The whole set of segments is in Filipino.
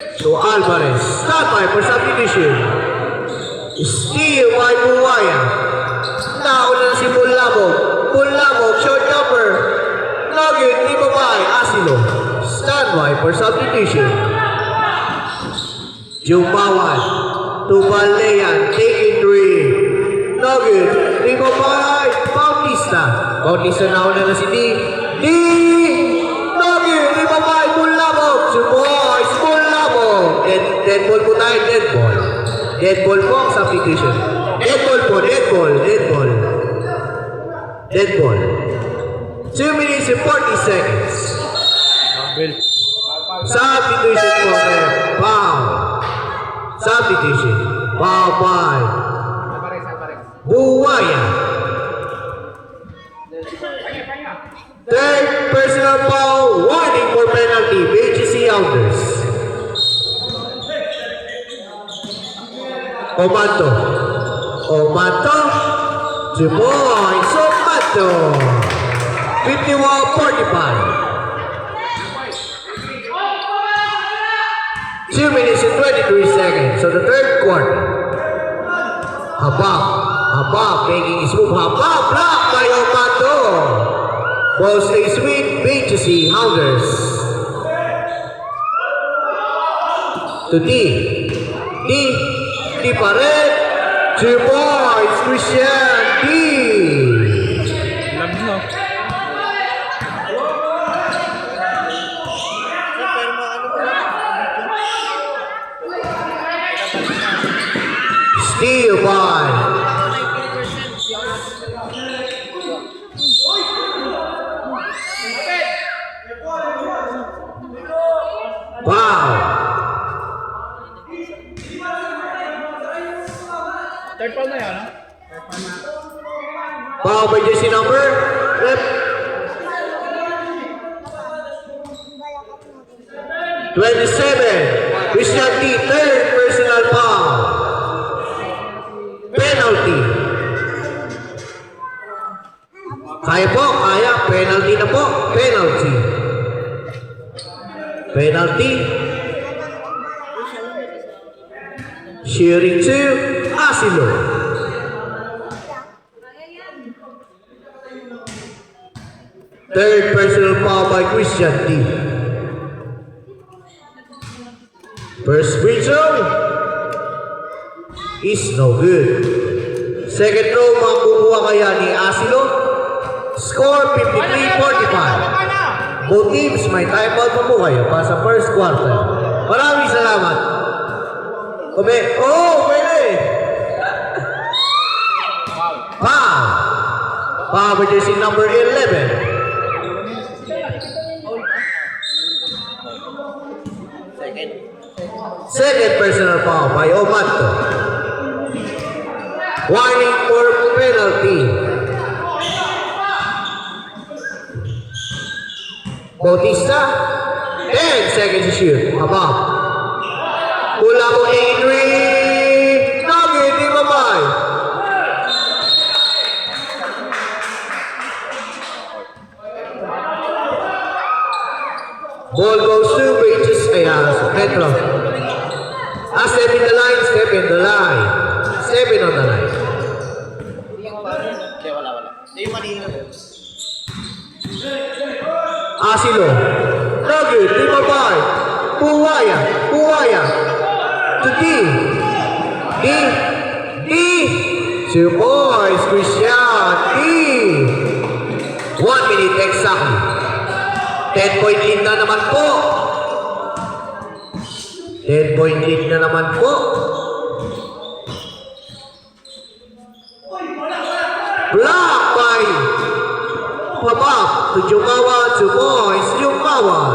to Alvarez. Stand by for substitution. Steal by Buwaya. Nauna na si Bulabog. Bulabog, short jumper. Nugget, di ba by Asilo. Stand by for substitution. Jumawan to Balean. Taking three. Nugget, di ba by Bautista. Bautista nauna na si D. D! Nugget, di ba by Bulabog. Boys, Bulabog. Dead ball po tayo, dead ball. Dead ball po ang substitution. Dead ball po, dead ball, dead ball. Dead ball. 2 minutes and 40 seconds. Substitution po, foul. Substitution. Foul by Buwaya. Third personal foul, warning for penalty, BGC Elders. Omato. Omato. 2 points. Omato. 51-45. 2 minutes and 23 seconds. So the third quarter. Habab making his move. Habab blocked by Omato. Ball stays with BGC Hounders. To D. D pa rin. 2 points. Christian D. Steal by wow. Third foul na yan, ha? Foul by jersey number rep 27. Christian D. Third personal foul. Penalty. Kaya po, kaya. Penalty na po. Penalty. Penalty. Shearing to Asilo. Third personal foul by Christian D. First free throw is no good. Second throw, makukuha kaya ni Asilo. Score 53-45. Both teams may timeout pa po kayo para sa first quarter. Maraming salamat. Pwede. Foul by jersey number 11. Second personal foul by Omato. Warning for penalty. Bautista. 10 seconds to shoot. Habab. Pula mo 83. Nugget, di ba ba? Ball goes to Bridges. Petro. Step in the line, step in the line. Step in on the line. Asilo. Nugget, di ba ba? Buwaya. To D. 2 points, Christian D. 1 minute exactly. 10-point lead na naman po. 10-point lead na naman po. Block by Habab to Jumawan. 2 points, Jumawan.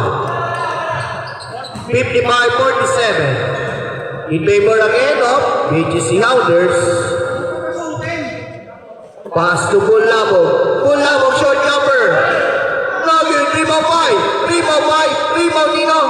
55-47. In favor again of BGC Hounders. Pass to Bulabog. Bulabog short jumper. Nugget, rebound Dino.